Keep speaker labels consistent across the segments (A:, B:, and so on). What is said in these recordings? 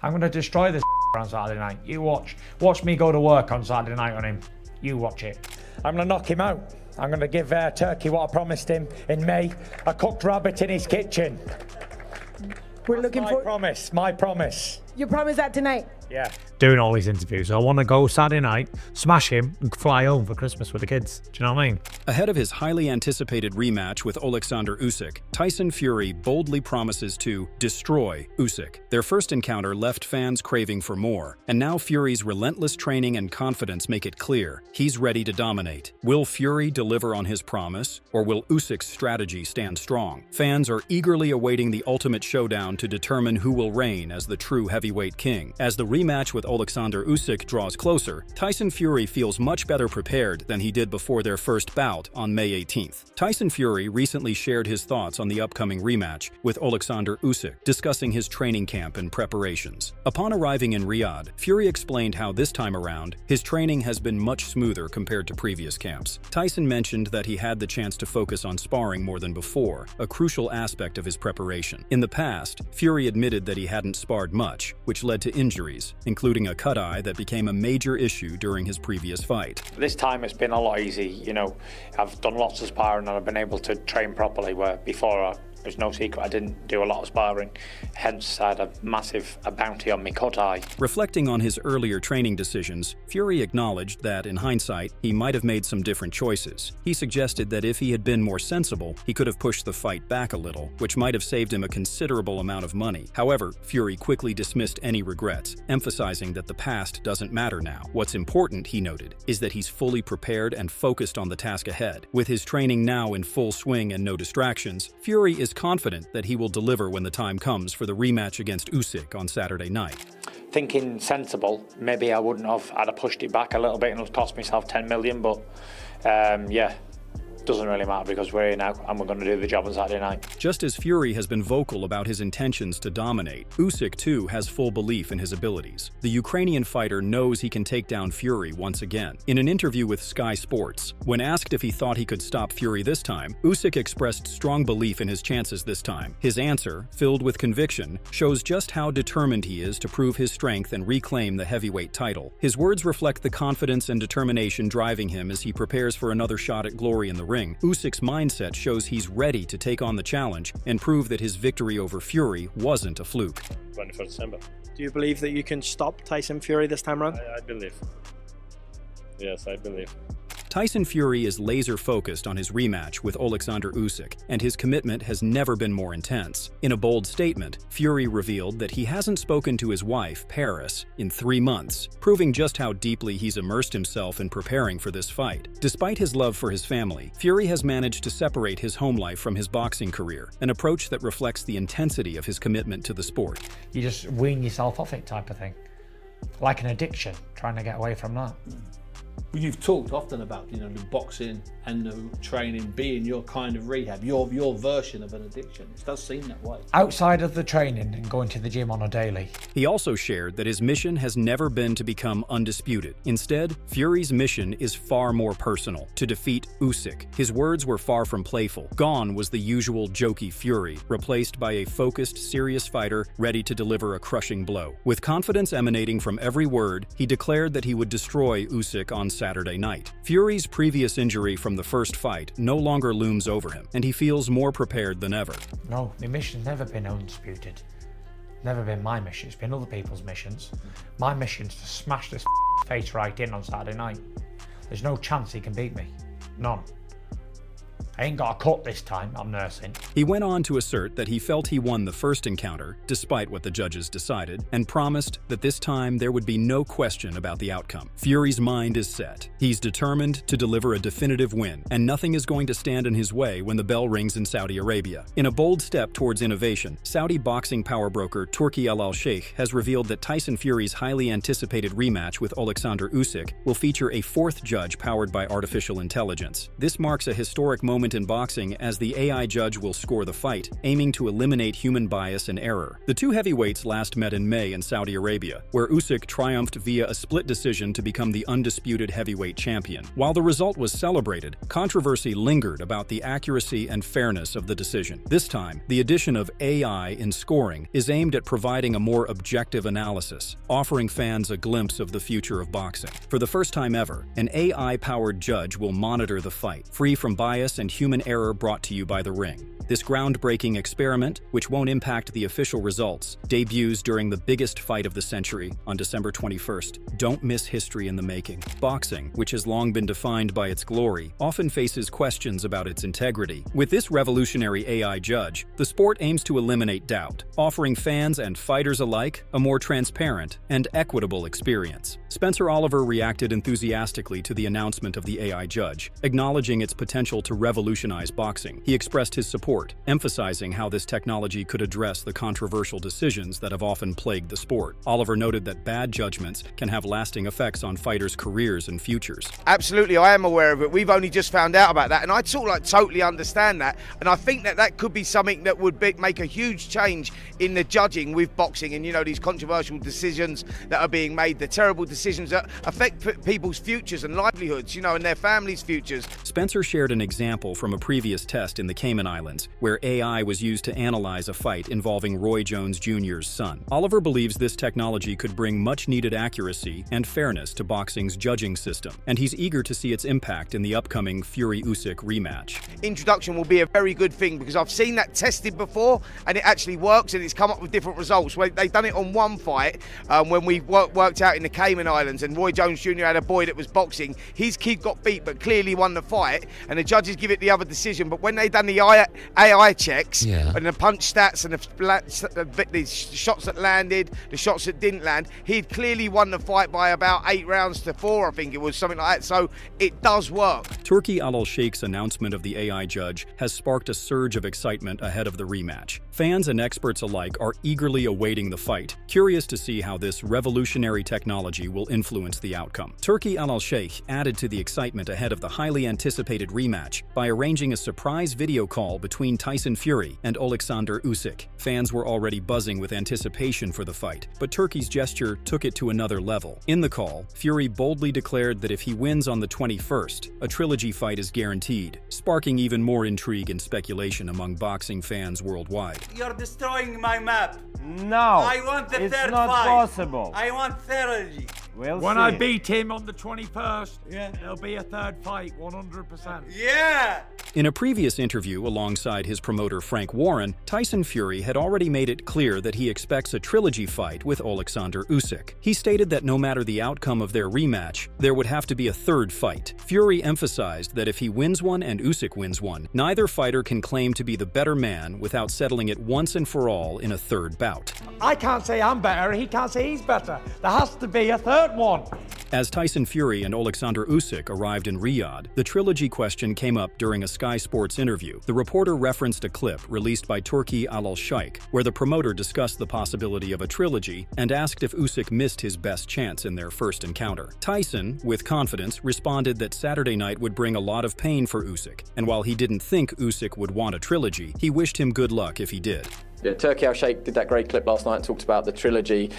A: I'm going to destroy this on Saturday night. You watch. Watch me go to work on Saturday night on him. You watch it. I'm going to knock him out. I'm going to give Turkey what I promised him in May. A cooked rabbit in his kitchen.
B: We're looking for...
A: My promise.
B: You promise that tonight?
A: Yeah. Doing all these interviews. I want to go Saturday night, smash him, and fly home for Christmas with the kids. Do you know what I mean?
C: Ahead of his highly anticipated rematch with Oleksandr Usyk, Tyson Fury boldly promises to destroy Usyk. Their first encounter left fans craving for more, and now Fury's relentless training and confidence make it clear he's ready to dominate. Will Fury deliver on his promise, or will Usyk's strategy stand strong? Fans are eagerly awaiting the ultimate showdown to determine who will reign as the true heavyweight king. As the rematch with Oleksandr Usyk draws closer, Tyson Fury feels much better prepared than he did before their first bout on May 18th. Tyson Fury recently shared his thoughts on the upcoming rematch with Oleksandr Usyk, discussing his training camp and preparations. Upon arriving in Riyadh, Fury explained how this time around, his training has been much smoother compared to previous camps. Tyson mentioned that he had the chance to focus on sparring more than before, a crucial aspect of his preparation. In the past, Fury admitted that he hadn't sparred much, which led to injuries, including a cut eye that became a major issue during his previous fight.
A: This time it's been a lot easy. You know, I've done lots of sparring and I've been able to train properly, where before there's no secret I didn't do a lot of sparring, hence I had a bounty on me cut eye.
C: Reflecting on his earlier training decisions, Fury acknowledged that, in hindsight, he might have made some different choices. He suggested that if he had been more sensible, he could have pushed the fight back a little, which might have saved him a considerable amount of money. However, Fury quickly dismissed any regrets, emphasizing that the past doesn't matter now. What's important, he noted, is that he's fully prepared and focused on the task ahead. With his training now in full swing and no distractions, Fury is confident that he will deliver when the time comes for the rematch against Usyk on Saturday night.
A: Thinking sensible, maybe I wouldn't have. I'd have pushed it back a little bit and it would cost myself 10 million, but yeah. Doesn't really matter because we're here now and we're going to do the job on Saturday night.
C: Just as Fury has been vocal about his intentions to dominate, Usyk too has full belief in his abilities. The Ukrainian fighter knows he can take down Fury once again. In an interview with Sky Sports, when asked if he thought he could stop Fury this time, Usyk expressed strong belief in his chances this time. His answer, filled with conviction, shows just how determined he is to prove his strength and reclaim the heavyweight title. His words reflect the confidence and determination driving him as he prepares for another shot at glory in the ring. Usyk's mindset shows he's ready to take on the challenge and prove that his victory over Fury wasn't a fluke.
D: 24th December.
E: Do you believe that you can stop Tyson Fury this time around?
D: I believe. Yes, I believe.
C: Tyson Fury is laser-focused on his rematch with Oleksandr Usyk, and his commitment has never been more intense. In a bold statement, Fury revealed that he hasn't spoken to his wife, Paris, in 3 months, proving just how deeply he's immersed himself in preparing for this fight. Despite his love for his family, Fury has managed to separate his home life from his boxing career, an approach that reflects the intensity of his commitment to the sport.
A: You just wean yourself off it type of thing. Like an addiction, trying to get away from that.
F: You've talked often about, the boxing and the training being your kind of rehab, your version of an addiction. It does seem that way.
A: Outside of the training and going to the gym on a daily.
C: He also shared that his mission has never been to become undisputed. Instead, Fury's mission is far more personal, to defeat Usyk. His words were far from playful. Gone was the usual jokey Fury, replaced by a focused, serious fighter ready to deliver a crushing blow. With confidence emanating from every word, he declared that he would destroy Usyk on Saturday night. Fury's previous injury from the first fight no longer looms over him, and he feels more prepared than ever.
A: No, my mission's never been undisputed. Never been my mission, it's been other people's missions. My mission's to smash this face right in on Saturday night. There's no chance he can beat me. None. I ain't got a cut this time, I'm nursing.
C: He went on to assert that he felt he won the first encounter, despite what the judges decided, and promised that this time there would be no question about the outcome. Fury's mind is set. He's determined to deliver a definitive win, and nothing is going to stand in his way when the bell rings in Saudi Arabia. In a bold step towards innovation, Saudi boxing power broker Turki Al Sheikh has revealed that Tyson Fury's highly anticipated rematch with Oleksandr Usyk will feature a fourth judge powered by artificial intelligence. This marks a historic moment moment in boxing as the AI judge will score the fight, aiming to eliminate human bias and error. The two heavyweights last met in May in Saudi Arabia, where Usyk triumphed via a split decision to become the undisputed heavyweight champion. While the result was celebrated, controversy lingered about the accuracy and fairness of the decision. This time, the addition of AI in scoring is aimed at providing a more objective analysis, offering fans a glimpse of the future of boxing. For the first time ever, an AI-powered judge will monitor the fight, free from bias and human error, brought to you by The Ring. This groundbreaking experiment, which won't impact the official results, debuts during the biggest fight of the century on December 21st. Don't miss history in the making. Boxing, which has long been defined by its glory, often faces questions about its integrity. With this revolutionary AI judge, the sport aims to eliminate doubt, offering fans and fighters alike a more transparent and equitable experience. Spencer Oliver reacted enthusiastically to the announcement of the AI judge, acknowledging its potential to revolutionize boxing. He expressed his support, emphasizing how this technology could address the controversial decisions that have often plagued the sport. Oliver noted that bad judgments can have lasting effects on fighters' careers and futures.
G: Absolutely, I am aware of it. We've only just found out about that, and I totally understand that. And I think that could be something that would make a huge change in the judging with boxing, and these controversial decisions that are being made, the terrible decisions that affect people's futures and livelihoods, and their families' futures.
C: Spencer shared an example from a previous test in the Cayman Islands, where AI was used to analyze a fight involving Roy Jones Jr.'s son. Oliver believes this technology could bring much-needed accuracy and fairness to boxing's judging system, and he's eager to see its impact in the upcoming Fury-Usyk rematch.
G: Introduction will be a very good thing, because I've seen that tested before, and it actually works, and it's come up with different results. They've done it on one fight when we worked out in the Cayman Islands, and Roy Jones Jr. had a boy that was boxing. His kid got beat, but clearly won the fight, and the judges give it the other decision. But when they done the AI checks and the punch stats and the shots that landed, the shots that didn't land, he'd clearly won the fight by about 8 rounds to 4, I think it was, something like that. So it does work.
C: Turki Al-Sheikh's announcement of the AI judge has sparked a surge of excitement ahead of the rematch. Fans and experts alike are eagerly awaiting the fight, curious to see how this revolutionary technology will influence the outcome. Turki Al-Sheikh added to the excitement ahead of the highly anticipated rematch by arranging a surprise video call between Tyson Fury and Oleksandr Usyk. Fans were already buzzing with anticipation for the fight, but Turki's gesture took it to another level. In the call, Fury boldly declared that if he wins on the 21st, a trilogy fight is guaranteed, sparking even more intrigue and speculation among boxing fans worldwide.
H: You're destroying my map.
I: No,
H: I want the
I: it's
H: third
I: not
H: fight.
I: possible.
H: I want trilogy.
A: When I beat him on the 21st, there'll be a third fight, 100%.
H: Yeah!
C: In a previous interview alongside his promoter Frank Warren, Tyson Fury had already made it clear that he expects a trilogy fight with Oleksandr Usyk. He stated that no matter the outcome of their rematch, there would have to be a third fight. Fury emphasized that if he wins one and Usyk wins one, neither fighter can claim to be the better man without settling it once and for all in a third bout.
A: I can't say I'm better, he can't say he's better. There has to be a third one.
C: As Tyson Fury and Oleksandr Usyk arrived in Riyadh, the trilogy question came up during a Sky Sports interview. The reporter referenced a clip released by Turki Al-Sheikh, where the promoter discussed the possibility of a trilogy and asked if Usyk missed his best chance in their first encounter. Tyson, with confidence, responded that Saturday night would bring a lot of pain for Usyk, and while he didn't think Usyk would want a trilogy, he wished him good luck if he did.
J: Yeah, Turki Al-Sheikh did that great clip last night and talked about the trilogy.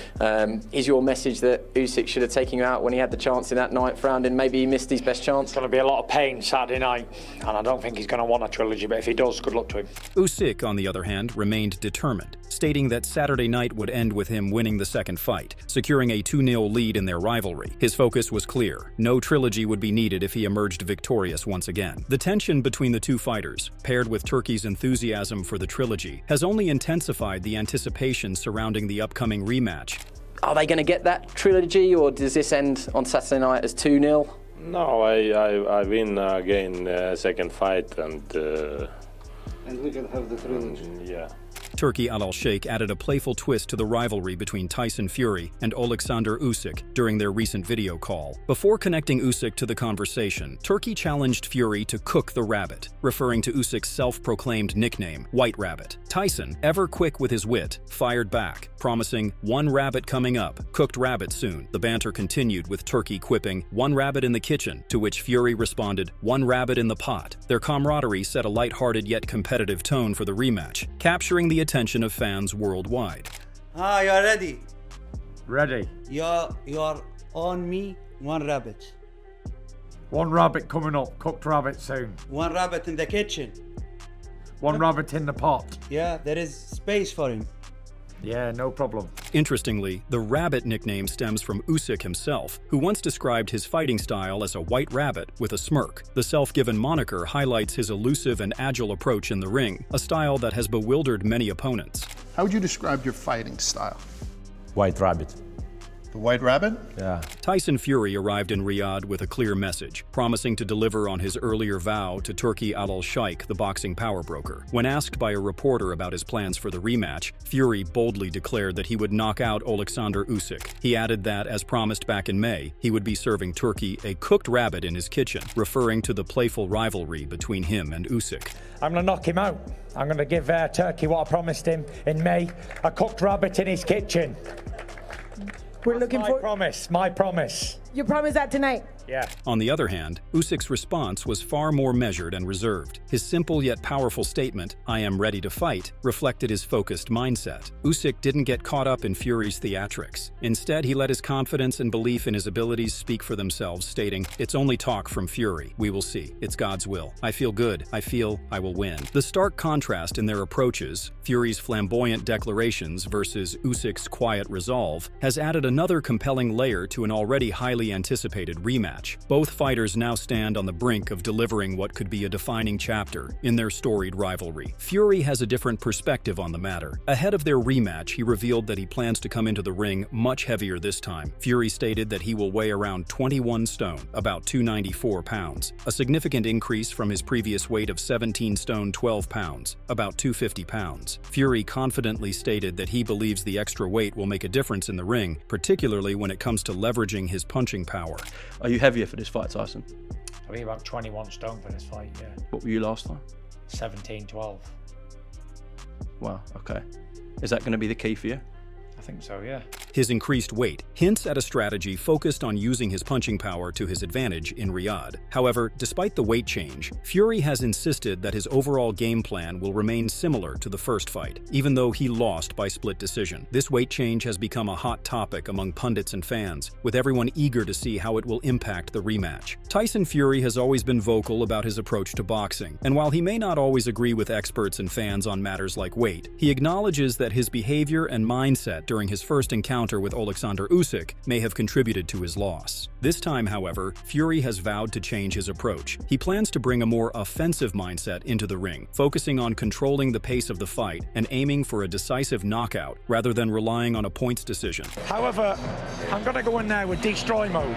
J: Is your message that Usyk should have taken you out when he had the chance in that ninth round and maybe he missed his best chance?
A: It's going to be a lot of pain Saturday night, and I don't think he's going to want a trilogy, but if he does, good luck to him.
C: Usyk, on the other hand, remained determined, stating that Saturday night would end with him winning the second fight, securing a 2-0 lead in their rivalry. His focus was clear. No trilogy would be needed if he emerged victorious once again. The tension between the two fighters, paired with Turki's enthusiasm for the trilogy, has only intensified the anticipation surrounding the upcoming rematch.
J: Are they going to get that trilogy, or does this end on Saturday night as 2-0?
D: No, I win again second fight, and
I: we can have the trilogy.
D: Yeah.
C: Turki Al-Sheikh added a playful twist to the rivalry between Tyson Fury and Oleksandr Usyk during their recent video call. Before connecting Usyk to the conversation, Turki challenged Fury to cook the rabbit, referring to Usyk's self-proclaimed nickname, White Rabbit. Tyson, ever quick with his wit, fired back, promising one rabbit coming up, cooked rabbit soon. The banter continued with Turki quipping, one rabbit in the kitchen, to which Fury responded, one rabbit in the pot. Their camaraderie set a lighthearted yet competitive tone for the rematch, capturing the attention of fans worldwide.
H: You're ready.
A: Ready.
H: You're on me. One rabbit.
A: One rabbit coming up, cooked rabbit soon.
H: One rabbit in the kitchen.
A: One rabbit in the pot.
H: Yeah, there is space for him.
A: Yeah, no problem.
C: Interestingly, the rabbit nickname stems from Usyk himself, who once described his fighting style as a white rabbit with a smirk. The self-given moniker highlights his elusive and agile approach in the ring, a style that has bewildered many opponents.
I: How would you describe your fighting style?
D: White rabbit.
I: The White Rabbit?
D: Yeah.
C: Tyson Fury arrived in Riyadh with a clear message, promising to deliver on his earlier vow to Turki Al-Sheikh, the boxing power broker. When asked by a reporter about his plans for the rematch, Fury boldly declared that he would knock out Oleksandr Usyk. He added that, as promised back in May, he would be serving Turki a cooked rabbit in his kitchen, referring to the playful rivalry between him and Usyk.
A: I'm going to knock him out. I'm going to give Turki what I promised him in May, a cooked rabbit in his kitchen.
B: We're looking
A: My promise.
B: You promise that tonight?
A: Yeah.
C: On the other hand, Usyk's response was far more measured and reserved. His simple yet powerful statement, "I am ready to fight," reflected his focused mindset. Usyk didn't get caught up in Fury's theatrics. Instead, he let his confidence and belief in his abilities speak for themselves, stating, "It's only talk from Fury. We will see. It's God's will. I feel good. I feel I will win." The stark contrast in their approaches, Fury's flamboyant declarations versus Usyk's quiet resolve, has added another compelling layer to an already highly anticipated rematch. Both fighters now stand on the brink of delivering what could be a defining chapter in their storied rivalry. Fury has a different perspective on the matter. Ahead of their rematch, he revealed that he plans to come into the ring much heavier this time. Fury stated that he will weigh around 21 stone, about 294 pounds, a significant increase from his previous weight of 17 stone 12 pounds, about 250 pounds. Fury confidently stated that he believes the extra weight will make a difference in the ring, particularly when it comes to leveraging his punching power.
F: Are you heavier for this fight, Tyson?
A: I'll be about 21 stone for this fight, yeah.
F: What were you last time?
A: 17-12.
F: Wow, okay. Is that going to be the key for you?
A: I think so, yeah.
C: His increased weight hints at a strategy focused on using his punching power to his advantage in Riyadh. However, despite the weight change, Fury has insisted that his overall game plan will remain similar to the first fight, even though he lost by split decision. This weight change has become a hot topic among pundits and fans, with everyone eager to see how it will impact the rematch. Tyson Fury has always been vocal about his approach to boxing, and while he may not always agree with experts and fans on matters like weight, he acknowledges that his behavior and mindset during his first encounter with Oleksandr Usyk may have contributed to his loss. This time, however, Fury has vowed to change his approach. He plans to bring a more offensive mindset into the ring, focusing on controlling the pace of the fight and aiming for a decisive knockout rather than relying on a points decision.
A: However, I'm going to go in there with destroy mode.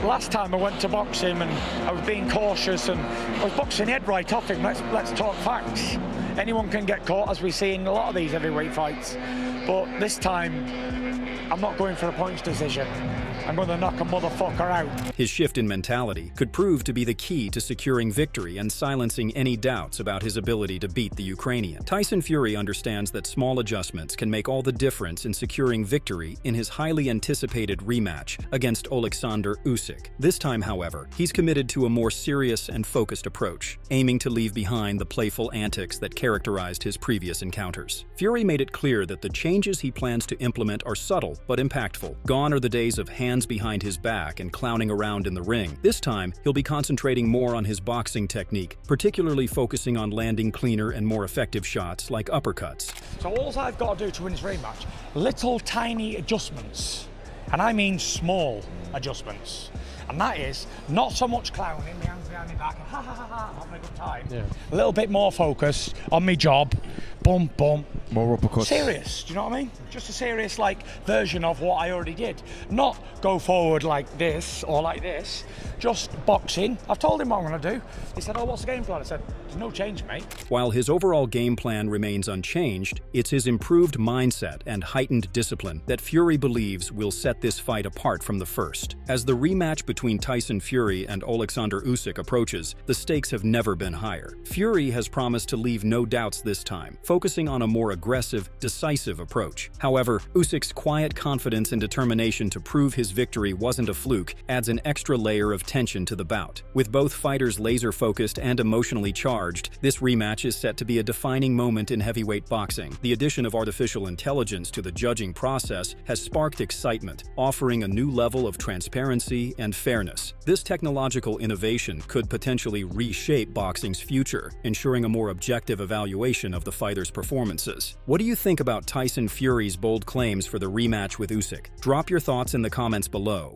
A: Last time I went to box him and I was being cautious and I was boxing head right off him. Let's talk facts. Anyone can get caught, as we see in a lot of these heavyweight fights. But this time, I'm not going for a points decision. I'm going to knock a motherfucker out.
C: His shift in mentality could prove to be the key to securing victory and silencing any doubts about his ability to beat the Ukrainian. Tyson Fury understands that small adjustments can make all the difference in securing victory in his highly anticipated rematch against Oleksandr Usyk. This time, however, he's committed to a more serious and focused approach, aiming to leave behind the playful antics that characterized his previous encounters. Fury made it clear that the changes he plans to implement are subtle but impactful. Gone are the days of hands behind his back and clowning around in the ring. This time, he'll be concentrating more on his boxing technique, particularly focusing on landing cleaner and more effective shots like uppercuts.
A: So all I've got to do to win this rematch, little tiny adjustments, and I mean small adjustments. And that is not so much clowning, my hands behind my back, ha ha ha ha, having a good time. Yeah. A little bit more focus on my job,
K: bump, bump.
L: More uppercuts.
K: Serious, do you know what I mean? Just a serious, like, version of what I already did. Not go forward like this or like this, just boxing. I've told him what I'm going to do. He said, oh, what's the game plan? I said, there's no change, mate.
C: While his overall game plan remains unchanged, it's his improved mindset and heightened discipline that Fury believes will set this fight apart from the first. As the rematch between Tyson Fury and Oleksandr Usyk approaches, the stakes have never been higher. Fury has promised to leave no doubts this time, focusing on a more aggressive, decisive approach. However, Usyk's quiet confidence and determination to prove his victory wasn't a fluke adds an extra layer of tension to the bout. With both fighters laser-focused and emotionally charged, this rematch is set to be a defining moment in heavyweight boxing. The addition of artificial intelligence to the judging process has sparked excitement, offering a new level of transparency and fairness. This technological innovation could potentially reshape boxing's future, ensuring a more objective evaluation of the fighters' performances. What do you think about Tyson Fury's bold claims for the rematch with Usyk? Drop your thoughts in the comments below.